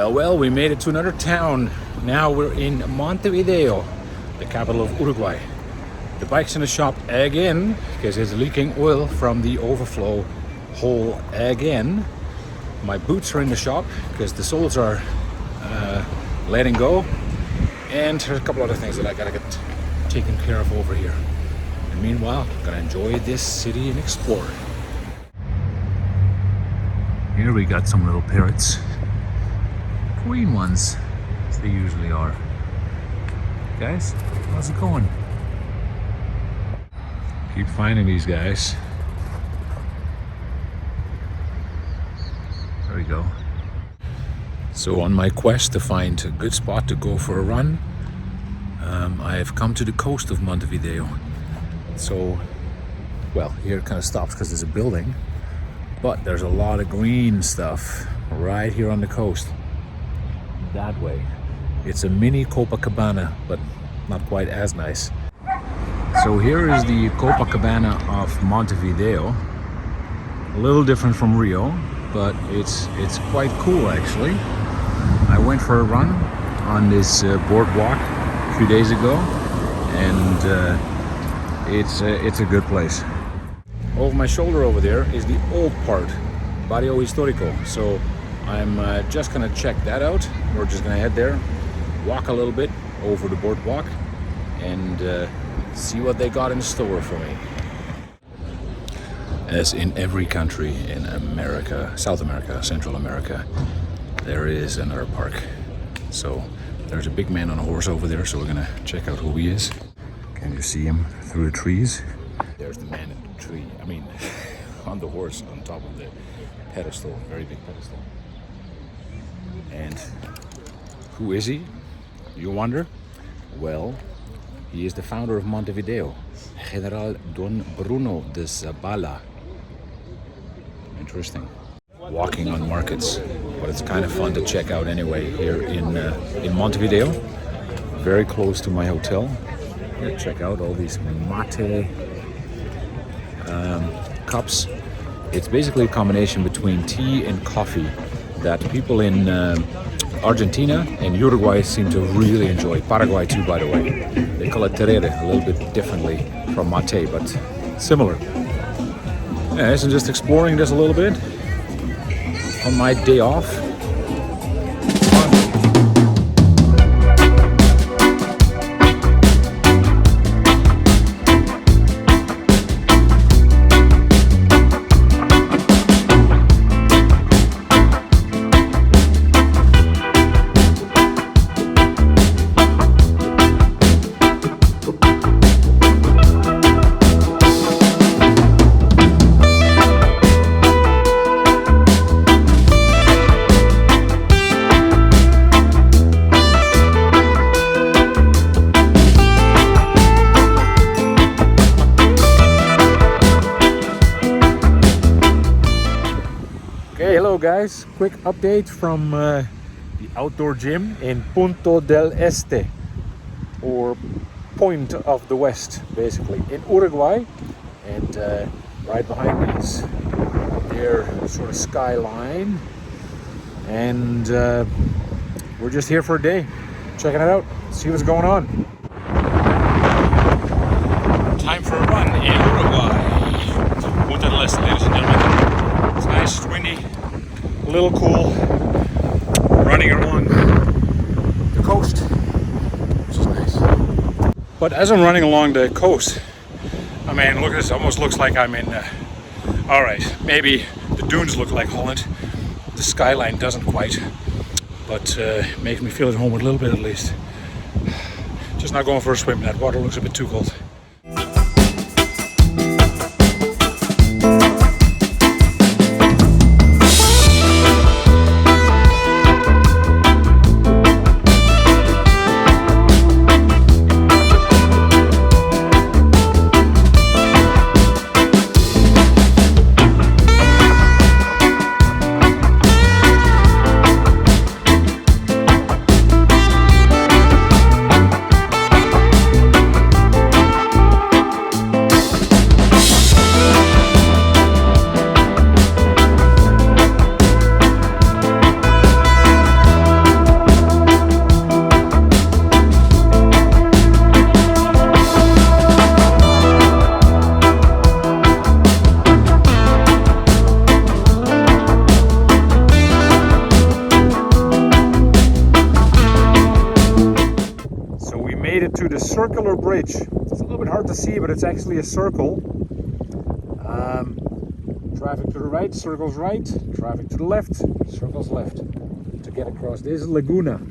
Well, we made it to another town. Now we're in Montevideo, the capital of Uruguay. The bike's in the shop again because it's leaking oil from the overflow hole again. My boots are in the shop because the soles are letting go. And there's a couple other things that I gotta get taken care of over here. And meanwhile, I'm gonna enjoy this city and explore. Here we got some little parrots. Green ones, as they usually are. Guys, how's it going? Keep finding these guys. There we go. So on my quest to find a good spot to go for a run, I have come to the coast of Montevideo. So, well, here it kind of stops because there's a building, but there's a lot of green stuff right here on the coast. That way. It's a mini Copacabana, but not quite as nice. So here is the Copacabana of Montevideo. A little different from Rio, but it's quite cool actually. I went for a run on this boardwalk a few days ago, and it's a good place. Over my shoulder over there is the old part, Barrio Histórico. So I'm just gonna check that out. We're just gonna head there, walk a little bit over the boardwalk, and see what they got in store for me. As in every country in America, South America, Central America, there is another park. So there's a big man on a horse over there, so we're gonna check out who he is. Can you see him through the trees? There's the man in the tree, I mean, on the horse on top of the pedestal, very big pedestal. And who is he, you wonder? Well, he is the founder of Montevideo, General Don Bruno de Zabala. Interesting. Walking on markets, but it's kind of fun to check out anyway here in Montevideo. Very close to my hotel. Here, check out all these mate cups. It's basically a combination between tea and coffee that people in Argentina and Uruguay seem to really enjoy. Paraguay too, by the way. They call it terere, a little bit differently from mate, but similar. Yeah, so just exploring this a little bit on my day off. Hello guys, quick update from the outdoor gym in Punta del Este, or Point of the West, basically, in Uruguay. And right behind me is their sort of skyline. And we're just here for a day, checking it out, see what's going on. Time for a run in Uruguay. Punta del Este, ladies and gentlemen. It's nice, it's windy. A little cool, running along the coast, which is nice. But as I'm running along the coast, I mean, look at this, almost looks like I'm in, all right, maybe the dunes look like Holland, the skyline doesn't quite, but makes me feel at home a little bit at least. Just not going for a swim, that water looks a bit too cold. made it to the circular bridge. It's a little bit hard to see, but it's actually a circle. Traffic to the right, circles right. Traffic to the left, circles left. To get across this laguna.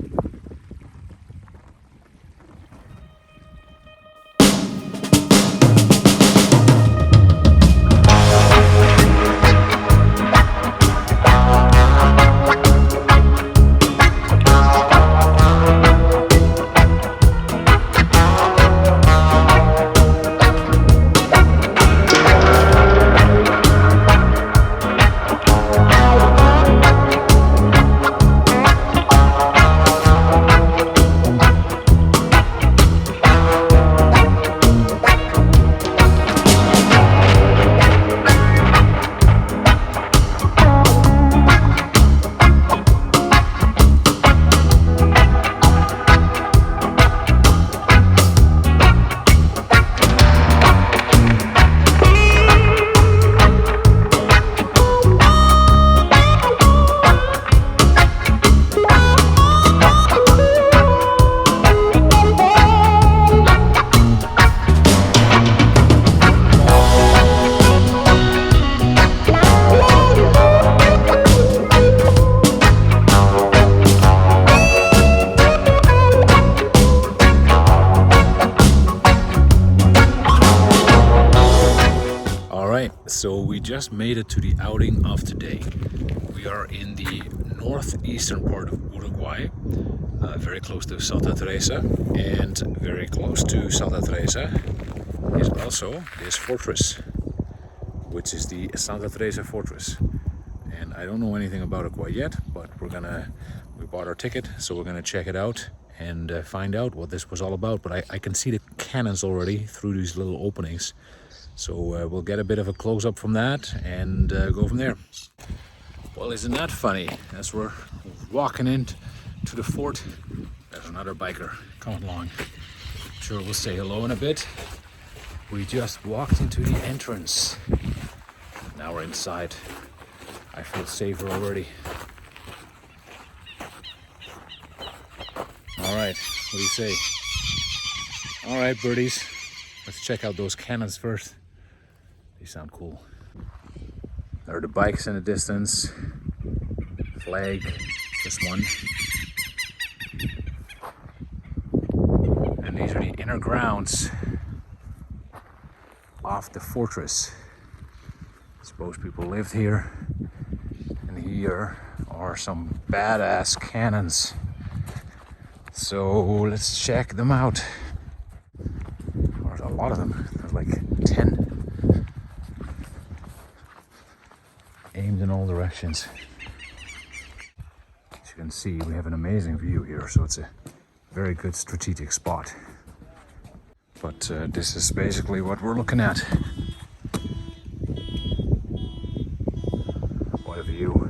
So we just made it to the outing of today. We are in the northeastern part of Uruguay, very close to Santa Teresa, and very close to Santa Teresa is also this fortress, which is the Santa Teresa Fortress. And I don't know anything about it quite yet, but we bought our ticket, so we're gonna check it out and find out what this was all about. But I can see the cannons already through these little openings. So we'll get a bit of a close-up from that and go from there. Well, isn't that funny? As we're walking into the fort, there's another biker coming along. Sure, we'll say hello in a bit. We just walked into the entrance. Now we're inside. I feel safer already. All right, what do you say? All right, birdies. Let's check out those cannons first. They sound cool. There are the bikes in the distance. Flag, just one. And these are the inner grounds of the fortress. I suppose people lived here. And here are some badass cannons. So let's check them out. There's a lot of them. There's like 10. Aimed in all directions. As you can see, we have an amazing view here, so it's a very good strategic spot. But this is basically what we're looking at. What a view.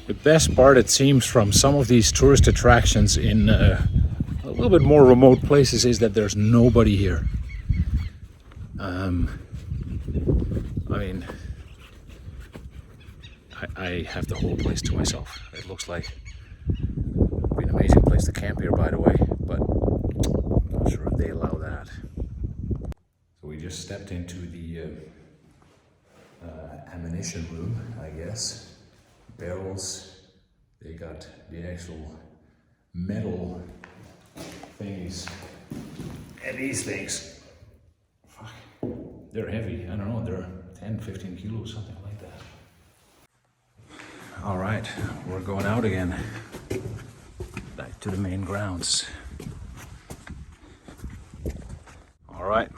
The best part, it seems, from some of these tourist attractions in a little bit more remote places is that there's nobody here. I mean, I have the whole place to myself. It looks like it'd be an amazing place to camp here, by the way, but I'm not sure if they allow that. So we just stepped into the ammunition room, I guess. Barrels, they got the actual metal thingies, and these things, fuck, they're heavy. I don't know, they're 10-15 kilos, something like that. All right, we're going out again, back to the main grounds. All right,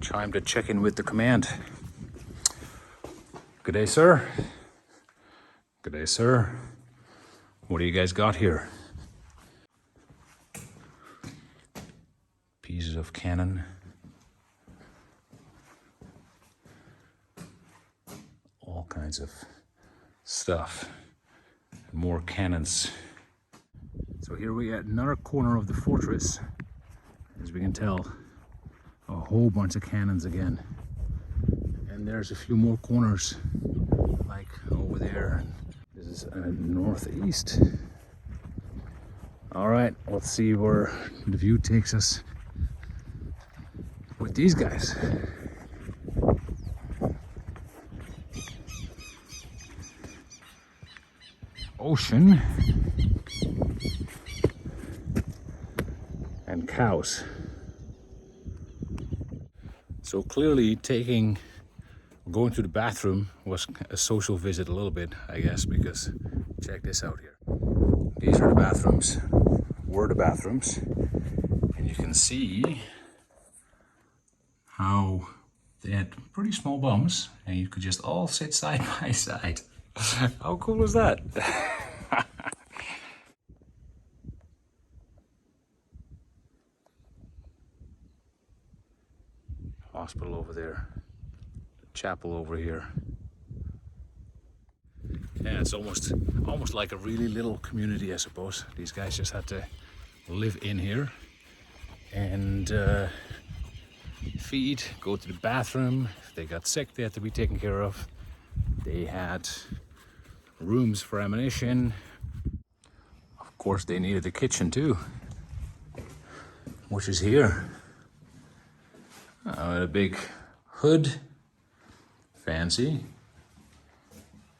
time to check in with the command. Good day, sir. Good day, sir. What do you guys got here? Pieces of cannon. All kinds of stuff. And more cannons. So here we are at another corner of the fortress. As we can tell, a whole bunch of cannons again. And there's a few more corners, like over there. This is northeast. All right, let's see where the view takes us with these guys. Ocean and cows. So clearly going to the bathroom was a social visit a little bit, I guess, because check this out here. These are the bathrooms, and you can see how they had pretty small bums and you could just all sit side by side. How cool is that? Hospital over there, chapel over here. Yeah, it's almost like a really little community, I suppose. These guys just had to live in here and feed, go to the bathroom. If they got sick, they had to be taken care of. They had rooms for ammunition. Of course, they needed a kitchen too, which is here. A big hood, fancy,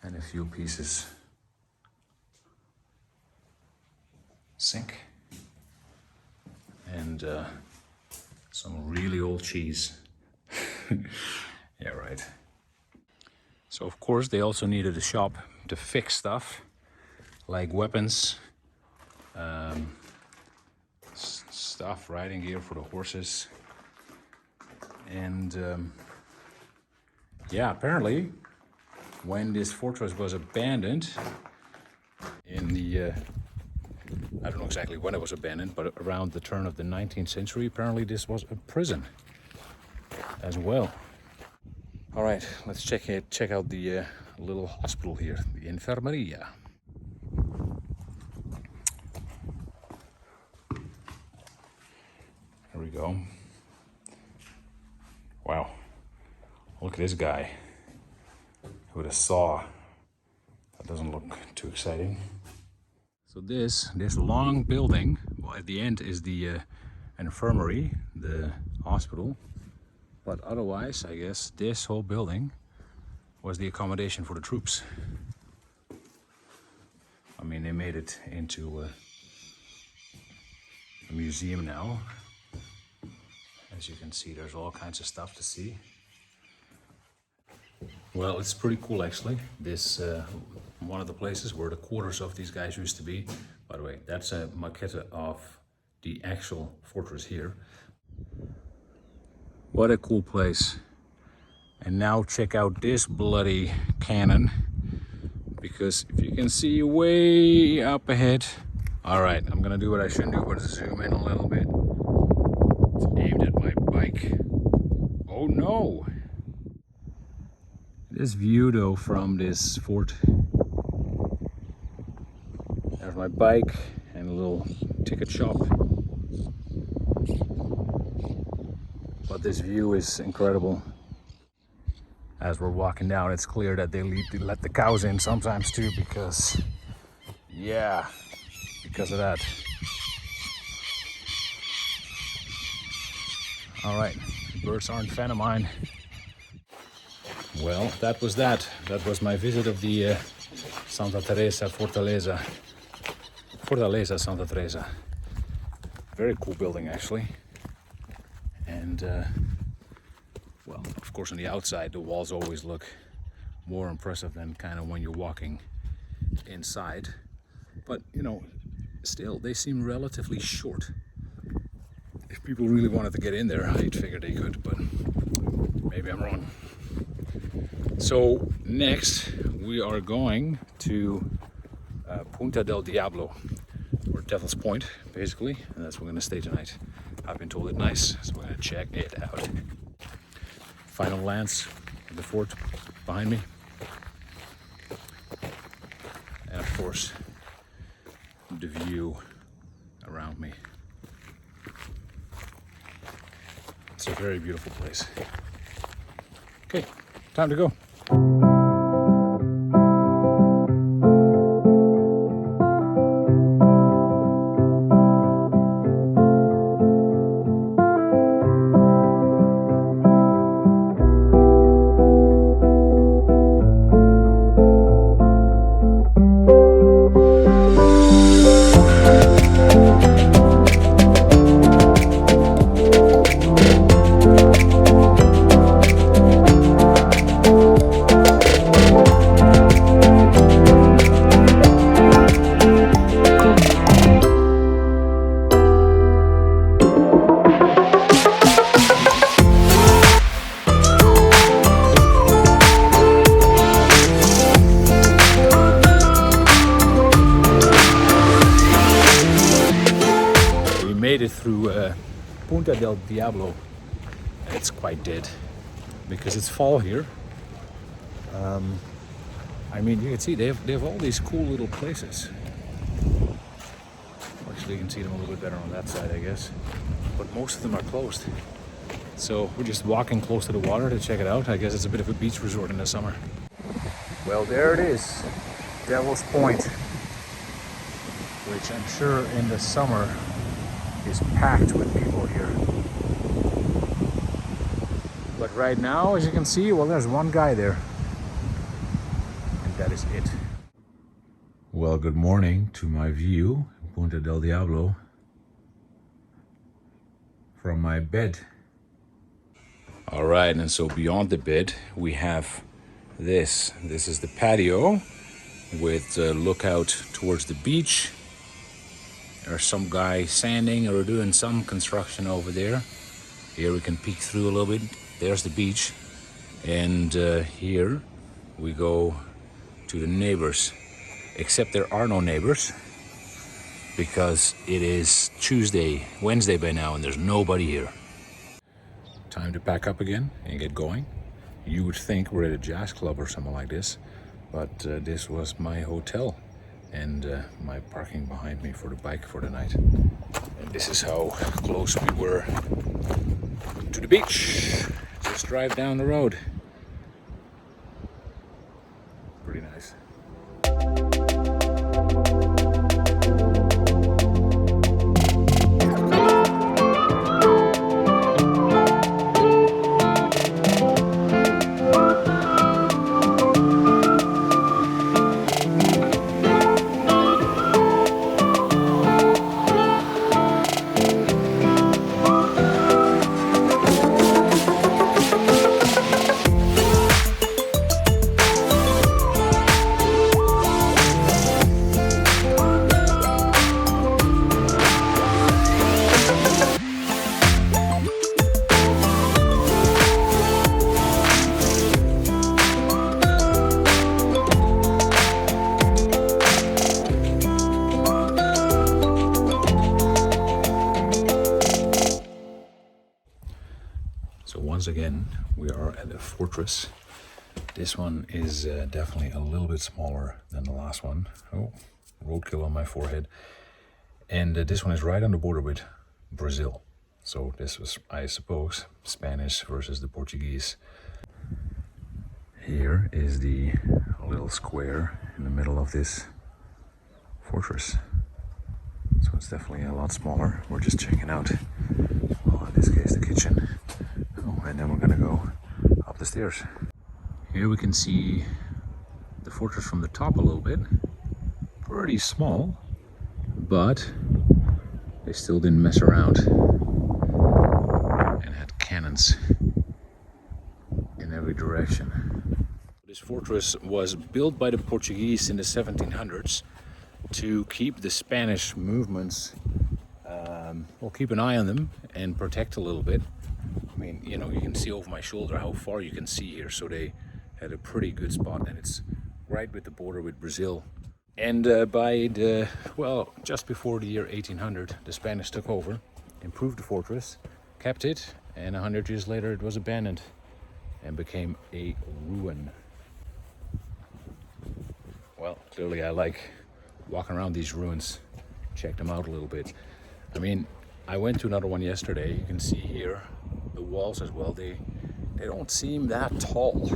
and a few pieces. Sink, and some really old cheese. Yeah, right. So of course they also needed a shop to fix stuff, like weapons, stuff, riding gear for the horses. And yeah, apparently when this fortress was abandoned in the, I don't know exactly when it was abandoned, but around the turn of the 19th century, apparently this was a prison as well. All right, let's check out the little hospital here, the Infermeria. Here we go. Wow, look at this guy with a saw. That doesn't look too exciting. So this long building, well, at the end is the infirmary, the hospital. But otherwise, I guess this whole building was the accommodation for the troops. I mean, they made it into a museum now. As you can see, there's all kinds of stuff to see. Well, it's pretty cool actually. This one of the places where the quarters of these guys used to be. By the way, that's a maquette of the actual fortress here. What a cool place. And now check out this bloody cannon, because if you can see way up ahead. All right, I'm gonna do what I shouldn't do, but zoom in a little bit. It's aimed at my bike. Oh no! This view though from this fort. There's my bike and a little ticket shop. But this view is incredible. As we're walking down, it's clear that they let the cows in sometimes too, because, yeah, because of that. All right, birds aren't fan of mine. Well, that was that. That was my visit of the Santa Teresa Fortaleza. Fortaleza Santa Teresa. Very cool building actually. And well, of course on the outside the walls always look more impressive than kind of when you're walking inside. But you know, still they seem relatively short. If people really wanted to get in there, I'd figure they could, but maybe I'm wrong. So next we are going to Punta del Diablo, or Devil's Point, basically, and that's where we're gonna stay tonight. I've been told it's nice, so we're gonna check it out. Final glance at the fort behind me. And of course, the view around me. It's a very beautiful place. Okay, time to go. Made it through Punta del Diablo. It's quite dead because it's fall here. I mean, you can see they have all these cool little places. Actually, you can see them a little bit better on that side, I guess. But most of them are closed. So we're just walking close to the water to check it out. I guess it's a bit of a beach resort in the summer. Well, there it is, Devil's Point, which I'm sure in the summer is packed with people here. But right now, as you can see, well, there's one guy there. And that is it. Well, good morning to my view, Punta del Diablo, from my bed. All right, and so beyond the bed, we have this. This is the patio with a lookout towards the beach. There's some guy sanding or doing some construction over there. Here we can peek through a little bit. There's the beach. And here we go to the neighbors. Except there are no neighbors because it is Wednesday by now, and there's nobody here. Time to pack up again and get going. You would think we're at a jazz club or something like this, but this was my hotel. And my parking behind me for the bike for the night. And this is how close we were to the beach. Just drive down the road. Pretty nice. Once again, we are at a fortress. This one is definitely a little bit smaller than the last one. Oh, roadkill on my forehead. And this one is right on the border with Brazil. So this was, I suppose, Spanish versus the Portuguese. Here is the little square in the middle of this fortress. So it's definitely a lot smaller. We're just checking out, well, in this case, the kitchen. Oh, and then we're gonna go up the stairs. Here we can see the fortress from the top a little bit. Pretty small, but they still didn't mess around and had cannons in every direction. This fortress was built by the Portuguese in the 1700s to keep the Spanish movements, well, keep an eye on them and protect a little bit. I mean, you know, you can see over my shoulder how far you can see here, so they had a pretty good spot, and it's right with the border with Brazil. And by the, well, just before the year 1800, the Spanish took over, improved the fortress, kept it, and 100 years later it was abandoned and became a ruin. Well, clearly I like walking around these ruins, check them out a little bit. I mean, I went to another one yesterday. You can see here the walls as well. They don't seem that tall.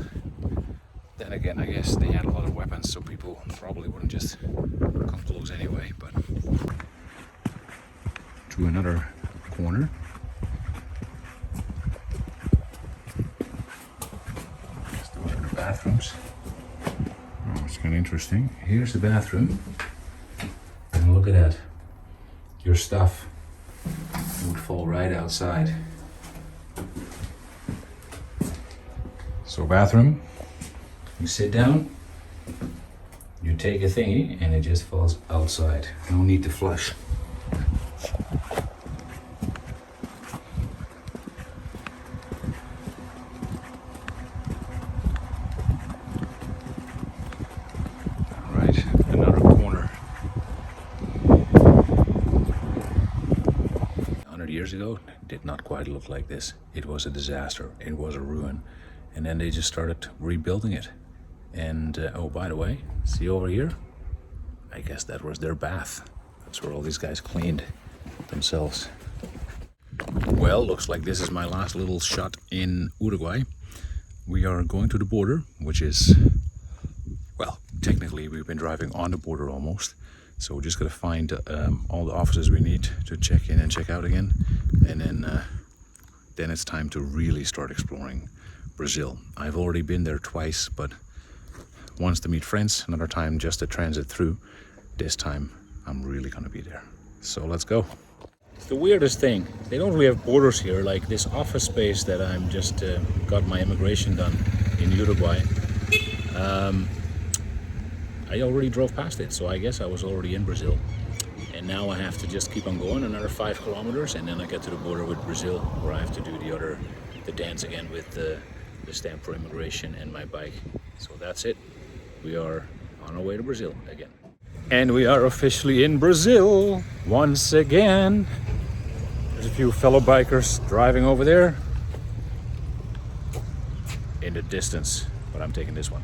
Then again, I guess they had a lot of weapons, so people probably wouldn't just come close anyway. But to another corner. Those are the bathrooms. Oh, it's kind of interesting. Here's the bathroom. And look at that. Your stuff would fall right outside. So bathroom, you sit down, you take a thingy, and it just falls outside. No need to flush. All right, another corner. 100 years ago, it did not quite look like this. It was a disaster. It was a ruin. And then they just started rebuilding it. And oh, by the way, see over here? I guess that was their bath. That's where all these guys cleaned themselves. Well, looks like this is my last little shot in Uruguay. We are going to the border, which is, well, technically we've been driving on the border almost. So we're just gonna find all the offices we need to check in and check out again. And then it's time to really start exploring Brazil. I've already been there twice, but once to meet friends, another time just to transit through. This time I'm really gonna be there. So let's go. It's the weirdest thing. They don't really have borders here, like this office space that I'm just got my immigration done in Uruguay. I already drove past it, so I guess I was already in Brazil. And now I have to just keep on going another 5 kilometers, and then I get to the border with Brazil, where I have to do the dance again with the stamp for immigration and my bike. So that's it. We are on our way to Brazil again. And we are officially in Brazil once again. There's a few fellow bikers driving over there in the distance, but I'm taking this one.